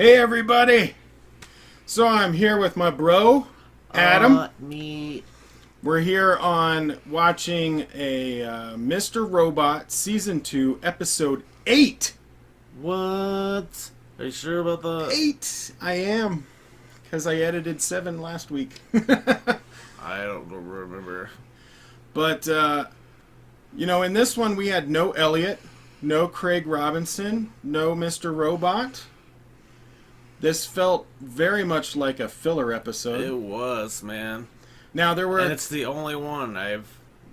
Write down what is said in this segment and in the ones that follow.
Hey everybody! So I'm here with my bro, Adam. Me. We're here on watching a Mr. Robot Season 2, Episode 8. What? Are you sure about that? 8! I am. Because I edited 7 last week. I don't remember. But, in this one we had no Elliot, no Craig Robinson, no Mr. Robot. This felt very much like a filler episode. It was, man. Now there were, And it's the only one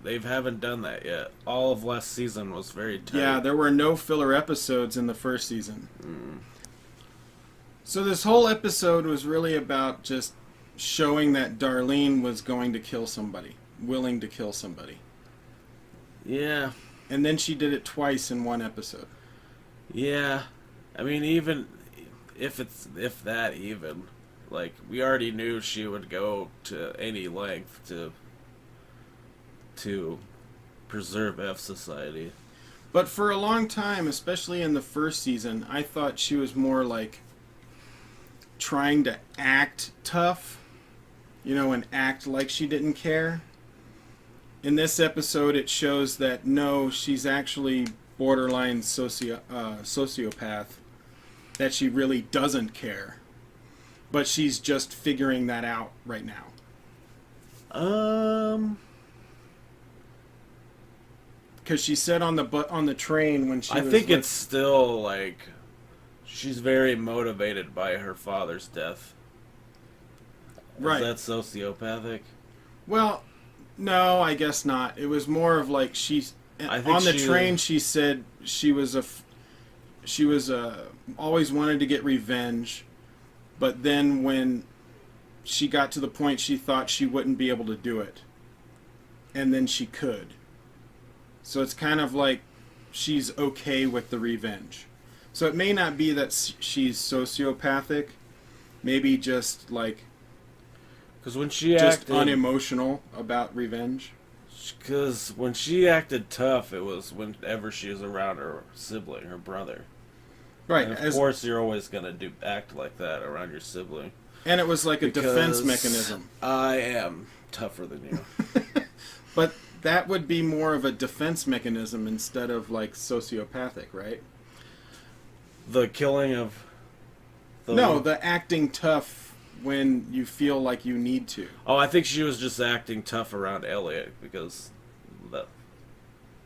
they haven't done that yet. All of last season was very tight. yeah, there were no filler episodes in the first season. So this whole episode was really about just showing that Darlene was going to kill somebody, willing to kill somebody. Yeah. And then she did it twice in one episode. Yeah. I mean, even if that even, like, we already knew she would go to any length to preserve F society. But for a long time, especially in the first season, I thought she was more like trying to act tough, and act like she didn't care. In this episode, it shows that no, she's actually borderline sociopath, that she really doesn't care. But she's just figuring that out right now. Because she said on the train when she I was think like, it's still like she's very motivated by her father's death. right. Is that sociopathic? Well, no, I guess not. It was more of like I think on the she- train. She said she was always wanted to get revenge, but then when she got to the point, she thought she wouldn't be able to do it, and then she could. So it's kind of like she's okay with the revenge. So it may not be that she's sociopathic, maybe just like Because when she just acted unemotional about revenge. Because when she acted tough, it was whenever she was around her sibling, her brother. Right. And of course, you're always gonna act like that around your sibling. And it was like a defense Because mechanism. I am tougher than you. But that would be more of a defense mechanism instead of like sociopathic, right? The killing of. No, the acting tough when you feel like you need to. Oh, I think she was just acting tough around Elliot because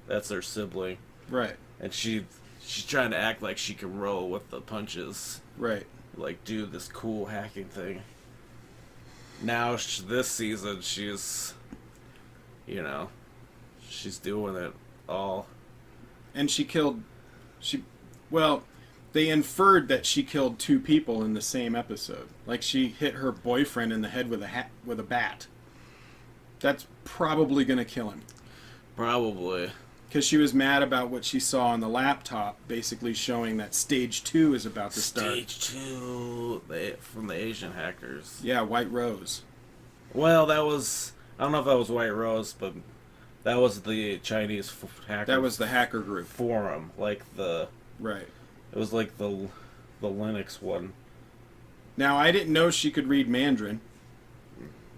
that's her sibling, Right, and she's trying to act like she can roll with the punches, right. like do this cool hacking thing. Now this season she's doing it all. And well, they inferred that she killed 2 people in the same episode. Like she hit her boyfriend in the head with a bat. That's probably going to kill him. Probably. Because she was mad about what she saw on the laptop, basically showing that Stage 2 is about to start. Stage 2 from the Asian hackers. Yeah, White Rose. Well, I don't know if that was White Rose, but that was the Chinese hacker. That was the hacker group. Forum, like Right. it was like the Linux one. Now, I didn't know she could read Mandarin.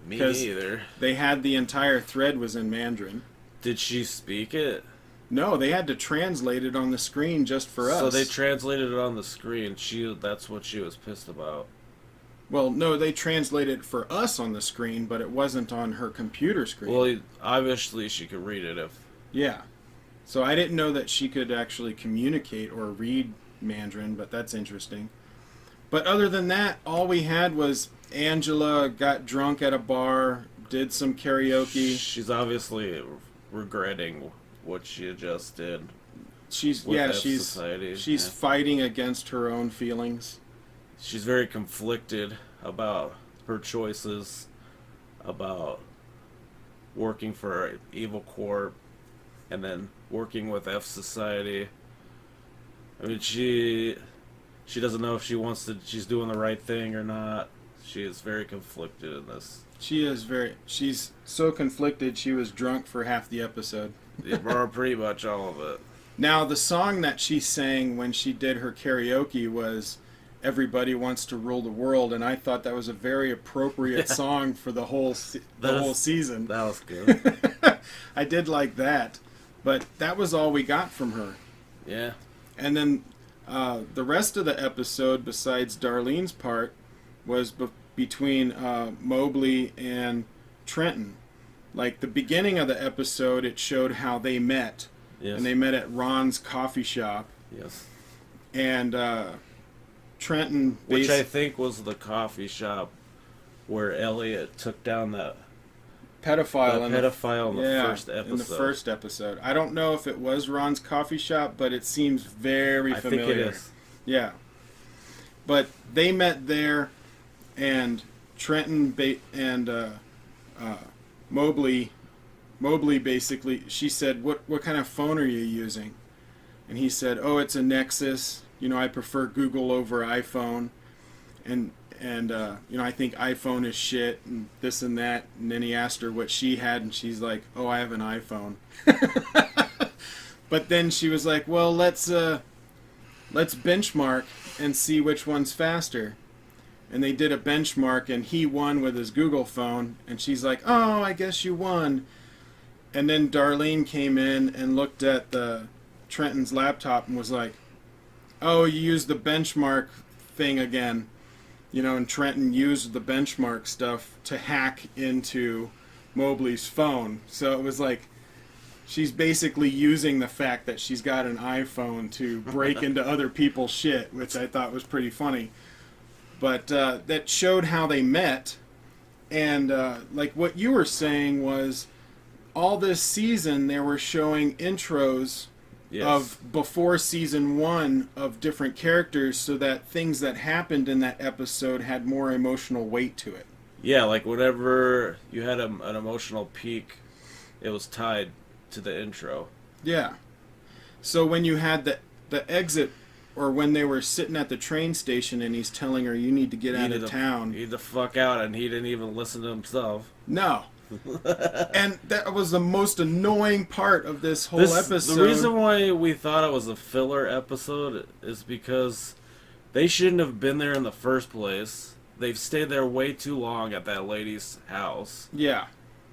Me 'Cause neither. They had the entire thread was in Mandarin. Did she speak it? No, they had to translate it on the screen just for us. So they translated it on the screen. That's what she was pissed about. Well, no, they translated it for us on the screen, but it wasn't on her computer screen. Well, obviously she could read it if. Yeah. So I didn't know that she could actually communicate or read Mandarin, but that's interesting. But other than that, all we had was Angela got drunk at a bar, did some karaoke. She's obviously regretting what she just did. She's Society. she's fighting against her own feelings. She's very conflicted about her choices, about working for Evil Corp, and then working with F Society. I mean, she doesn't know if she's doing the right thing or not. She is very conflicted in this. She's so conflicted she was drunk for half the episode. Or pretty much all of it. Now, the song that she sang when she did her karaoke was Everybody Wants to Rule the World, and I thought that was a very appropriate song for the whole whole season. That was good. I did like that, but that was all we got from her. Yeah. And then the rest of the episode, besides Darlene's part, was between Mobley and Trenton. Like the beginning of the episode, it showed how they met. Yes. And they met at Ron's coffee shop. Yes. And Trenton... Which I think was the coffee shop where Elliot took down that pedophile in the first episode. In the first episode. I don't know if it was Ron's coffee shop, but it seems very familiar. I think it is. Yeah. But they met there, and Trenton and Mobley basically, she said, what kind of phone are you using? And he said, oh, it's a Nexus. You know, I prefer Google over iPhone. And you know, I think iPhone is shit and this and that. And then he asked her what she had, and she's like, oh, I have an iPhone. But then she was like, well, let's benchmark and see which one's faster. And they did a benchmark, and he won with his Google phone. And she's like, oh, I guess you won. And then Darlene came in and looked at Trenton's laptop and was like, oh, you used the benchmark thing again. You know, and Trenton used the benchmark stuff to hack into Mobley's phone. So it was like she's basically using the fact that she's got an iPhone to break into other people's shit, which I thought was pretty funny. But that showed how they met. And like what you were saying was all this season they were showing intros of before season 1 of different characters so that things that happened in that episode had more emotional weight to it. Yeah, like whenever you had an emotional peak, it was tied to the intro. Yeah. So when you had the exit, or when they were sitting at the train station and he's telling her, you need to get out of town. He need to fuck out, and he didn't even listen to himself. No. And that was the most annoying part of this whole episode. The reason why we thought it was a filler episode is because they shouldn't have been there in the first place. They've stayed there way too long at that lady's house. Yeah.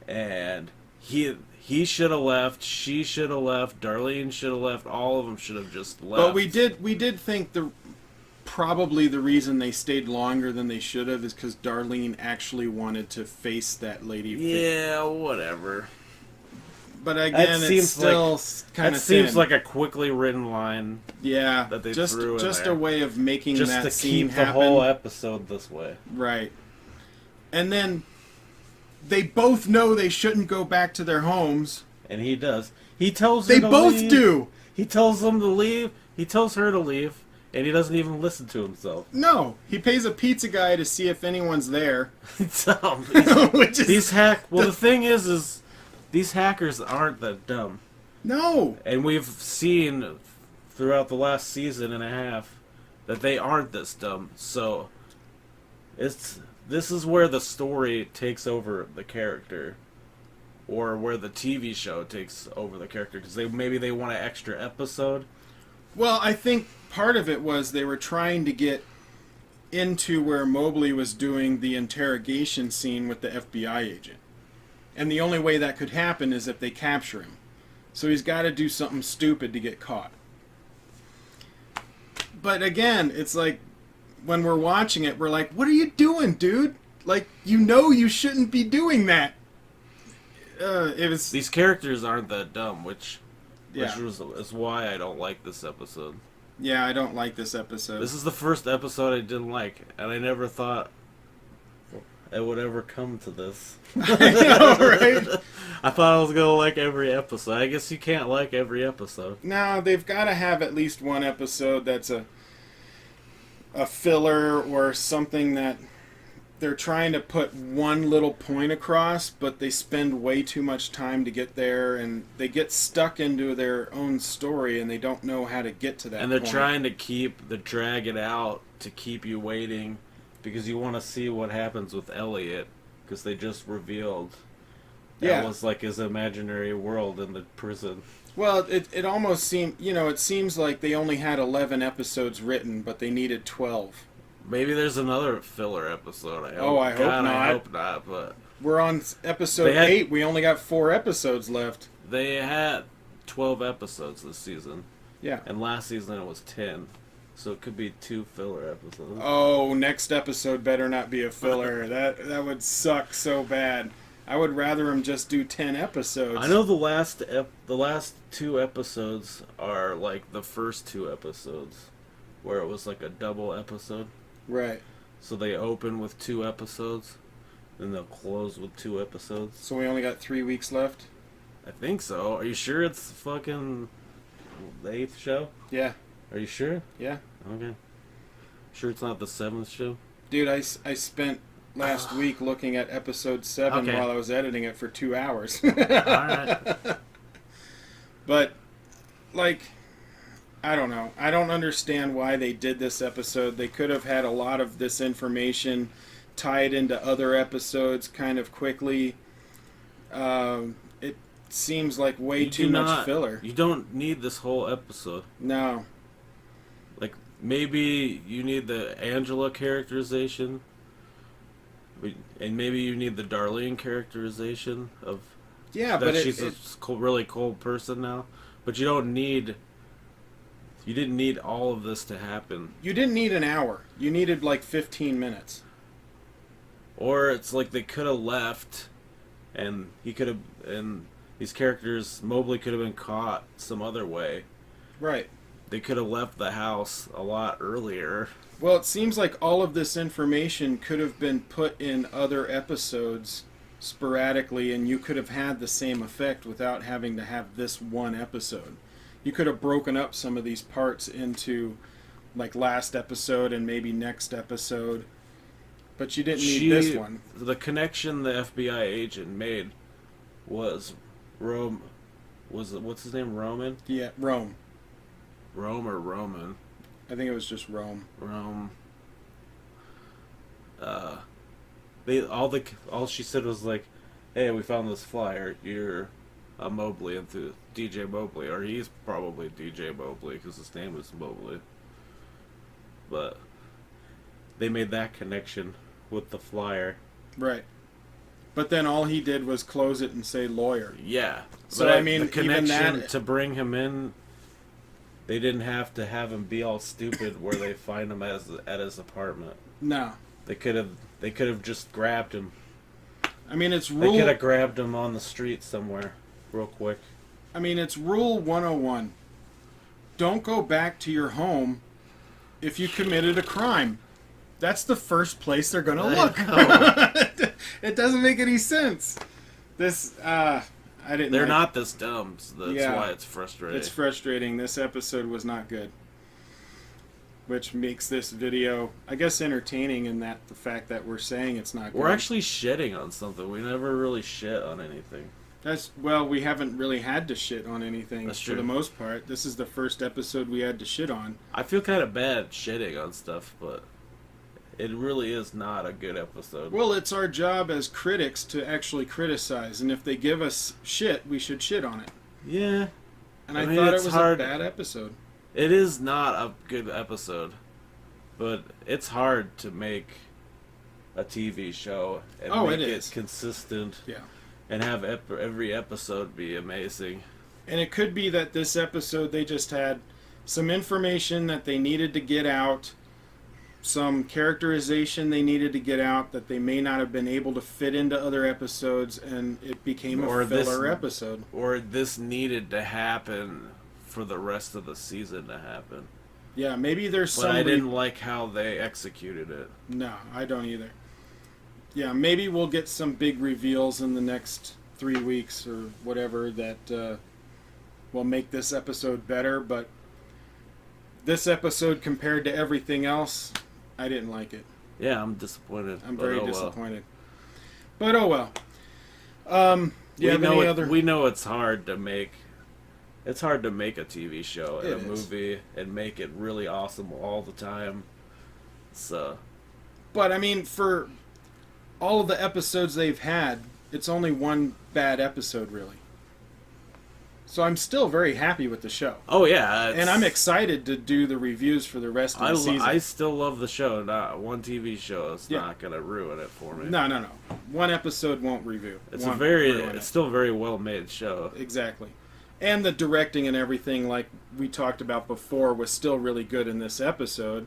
And he should have left, she should have left, Darlene should have left, all of them should have just left. But we did think probably the reason they stayed longer than they should have is because Darlene actually wanted to face that lady. Yeah, whatever. But again, it's still kind of seems like a quickly written line. Yeah, that they just threw in just there. A way of making just that to scene keep happen. The whole episode this way. Right. And then they both know they shouldn't go back to their homes. And he does. He tells her they to both leave. do. He tells them to leave. He tells her to leave. And he doesn't even listen to himself. No, he pays a pizza guy to see if anyone's there. Dumb. The thing is these hackers aren't that dumb. No. And we've seen throughout the last season and a half that they aren't this dumb. So this is where the story takes over the character, or where the TV show takes over the character, because maybe they want an extra episode. Well, I think part of it was they were trying to get into where Mobley was doing the interrogation scene with the FBI agent. And the only way that could happen is if they capture him. So he's got to do something stupid to get caught. But again, it's like, when we're watching it, we're like, what are you doing, dude? Like, you know you shouldn't be doing that. These characters aren't that dumb, which Yeah. is why I don't like this episode. Yeah, I don't like this episode. This is the first episode I didn't like, and I never thought it would ever come to this. I know, right? I thought I was going to like every episode. I guess you can't like every episode. No, they've got to have at least one episode that's a filler, or something that they're trying to put one little point across, but they spend way too much time to get there, and they get stuck into their own story, and they don't know how to get to that And they're point. trying to drag it out to keep you waiting, because you want to see what happens with Elliot, because they just revealed that was like his imaginary world in the prison. Well, it almost seemed, it seems like they only had 11 episodes written, but they needed 12. Maybe there's another filler episode. I hope not. I hope not. But We're on episode 8. We only got 4 episodes left. they had 12 episodes this season, Yeah. and last season it was 10. So it could be 2 filler episodes. Oh, next episode better not be a filler. That would suck so bad. I would rather him just do 10 episodes. I know the last 2 episodes are like the first 2 episodes, where it was like a double episode. Right. So they open with 2 episodes, then they'll close with 2 episodes. So we only got 3 weeks left? I think so. Are you sure it's fucking the 8th show? Yeah. Are you sure? Yeah. Okay. Sure it's not the 7th show? Dude, I spent last week looking at episode 7 Okay. while I was editing it for 2 hours. Alright. But, like, I don't know. I don't understand why they did this episode. They could have had a lot of this information tied into other episodes kind of quickly. It seems like way too much filler. You don't need this whole episode. No. Like, maybe you need the Angela characterization, and maybe you need the Darlene characterization of Yeah, that but she's a really cold person now. But you don't need. You didn't need all of this to happen. you didn't need an hour. You needed like 15 minutes. Or it's like they could have left, and he could have, and these characters, Mobley could have been caught some other way. Right. They could have left the house a lot earlier. Well, it seems like all of this information could have been put in other episodes sporadically, and you could have had the same effect without having to have this one episode. You could have broken up some of these parts into, like, last episode and maybe next episode, but you didn't need this one. The connection the FBI agent made was what's his name? Roman? Yeah, Rome. Rome or Roman? I think it was just Rome. Rome. All she said was like, "Hey, we found this flyer. You're a Mobley into DJ Mobley, or he's probably DJ Mobley because his name is Mobley." But they made that connection with the flyer. Right. But then all he did was close it and say lawyer. Yeah. So, But I mean, the connection even that... to bring him in, they didn't have to have him be all stupid where they find him at his apartment. No. They could have just grabbed him. I mean, it's They rule... could have grabbed him on the street somewhere, real quick. I mean, it's Rule 101. Don't go back to your home if you committed a crime. That's the first place they're going to look. It doesn't make any sense. This, I didn't They're like... not this dumb, so that's Yeah. why it's frustrating. It's frustrating. This episode was not good. Which makes this video, I guess, entertaining in that the fact that we're saying it's not good. We're actually shitting on something. We never really shit on anything. Well, we haven't really had to shit on anything That's for true. the most part. This is the first episode we had to shit on. I feel kind of bad shitting on stuff, but it really is not a good episode. Well, it's our job as critics to actually criticize, and if they give us shit, we should shit on it. Yeah. And I I mean, thought it it's was hard. a bad episode. It is not a good episode, but it's hard to make a TV show and Oh, make it it is. consistent Yeah. and have every episode be amazing. And it could be that this episode they just had some information that they needed to get out, some characterization they needed to get out that they may not have been able to fit into other episodes, and it became a filler episode. Or this needed to happen for the rest of the season to happen. Yeah, maybe there's But some... I didn't like how they executed it. No, I don't either. Yeah, maybe we'll get some big reveals in the next 3 weeks or whatever that will make this episode better, but this episode compared to everything else, I didn't like it. Yeah, I'm disappointed. I'm but very oh well. disappointed. But oh well. Do you have any other... We know it's hard to make. It's hard to make a TV show and It a is. movie and make it really awesome all the time. So But I mean, for all of the episodes they've had, it's only one bad episode, really. So I'm still very happy with the show. Oh yeah, And I'm excited to do the reviews for the rest of the season. I still love the show. Not one TV show is not gonna ruin it for me. No. One episode won't review. It's it's still a very well made show. Exactly. And the directing and everything, like we talked about before, was still really good in this episode.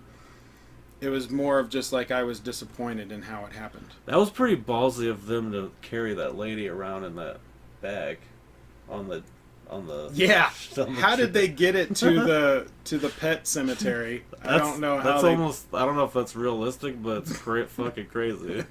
It was more of just like I was disappointed in how it happened. That was pretty ballsy of them to carry that lady around in that bag on the Yeah. How did they get it to the pet cemetery? I don't know how. I don't know if that's realistic, but it's fucking crazy.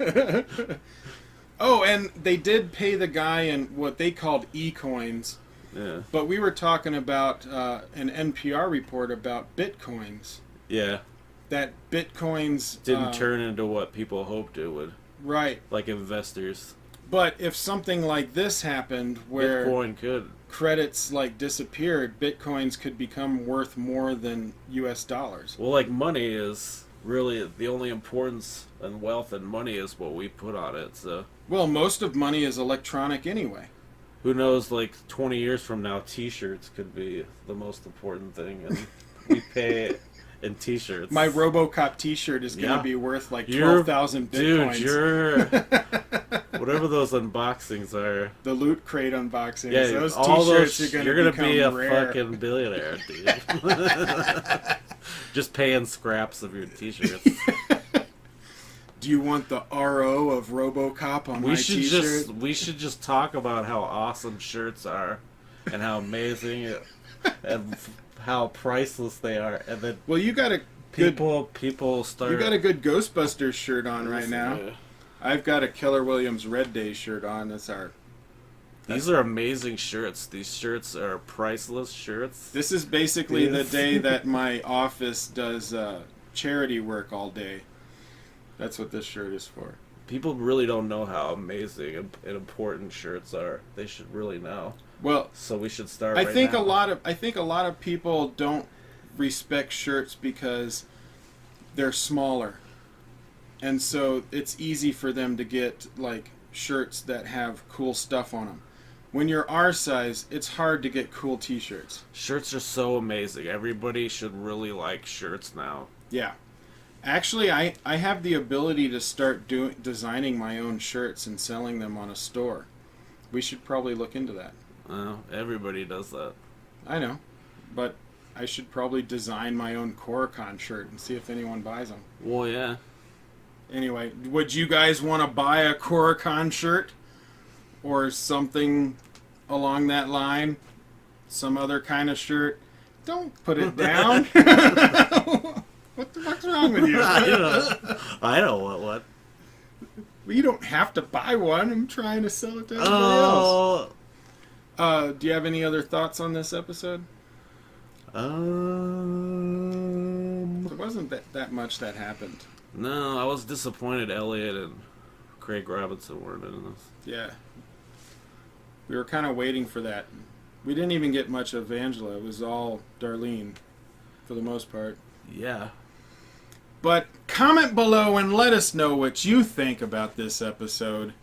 Oh, and they did pay the guy in what they called e-coins. Yeah. But we were talking about an NPR report about bitcoins. Yeah. That bitcoins didn't turn into what people hoped it would. Right. Like investors. But if something like this happened where Bitcoin could credits like disappeared, bitcoins could become worth more than US dollars. Well, like money is really the only importance and wealth and money is what we put on it. So well, most of money is electronic anyway. Who knows, like 20 years from now t-shirts could be the most important thing and we pay in t-shirts. My RoboCop t-shirt is going to be worth like 12,000 bitcoins. Dude, whatever those unboxings are. The Loot Crate unboxings. Yeah, those all t-shirts those, are you're going gonna to be a rare. fucking billionaire, dude. Just paying scraps of your t-shirts. Do you want the RO of RoboCop on my t-shirt? We should just talk about how awesome shirts are and how amazing and how priceless they are, and then well, you got a people start. You got a good Ghostbusters shirt on right now. Yeah. I've got a Keller Williams Red Day shirt on. These are amazing shirts. These shirts are priceless shirts. This is basically the day that my office does charity work all day. That's what this shirt is for. People really don't know how amazing and important shirts are. They should really know. Well, so we should start. I think a lot of people don't respect shirts because they're smaller, and so it's easy for them to get like shirts that have cool stuff on them. When you're our size, it's hard to get cool t-shirts. Shirts are so amazing. Everybody should really like shirts now. Yeah. Actually, I have the ability to start designing my own shirts and selling them on a store. We should probably look into that. Everybody does that. I know, but I should probably design my own Koricon shirt and see if anyone buys them. Well, yeah. Anyway, would you guys want to buy a Koricon shirt? Or something along that line? Some other kind of shirt? Don't put it down. What the fuck's wrong with you? I don't want one. Well, you don't have to buy one. I'm trying to sell it to everybody else. Do you have any other thoughts on this episode? There wasn't that much that happened. No, I was disappointed Elliot and Craig Robinson weren't in this. Yeah. We were kind of waiting for that. We didn't even get much of Angela. It was all Darlene, for the most part. Yeah. But comment below and let us know what you think about this episode.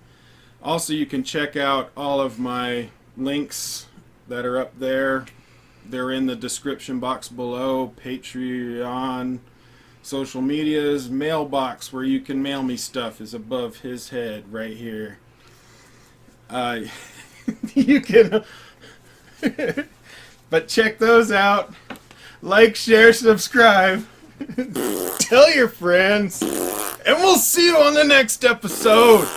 Also, you can check out all of my links that are up there. They're in the description box below. Patreon, social medias, mailbox where you can mail me stuff is above his head right here. You can... But check those out. Like, share, subscribe. Tell your friends. And we'll see you on the next episode.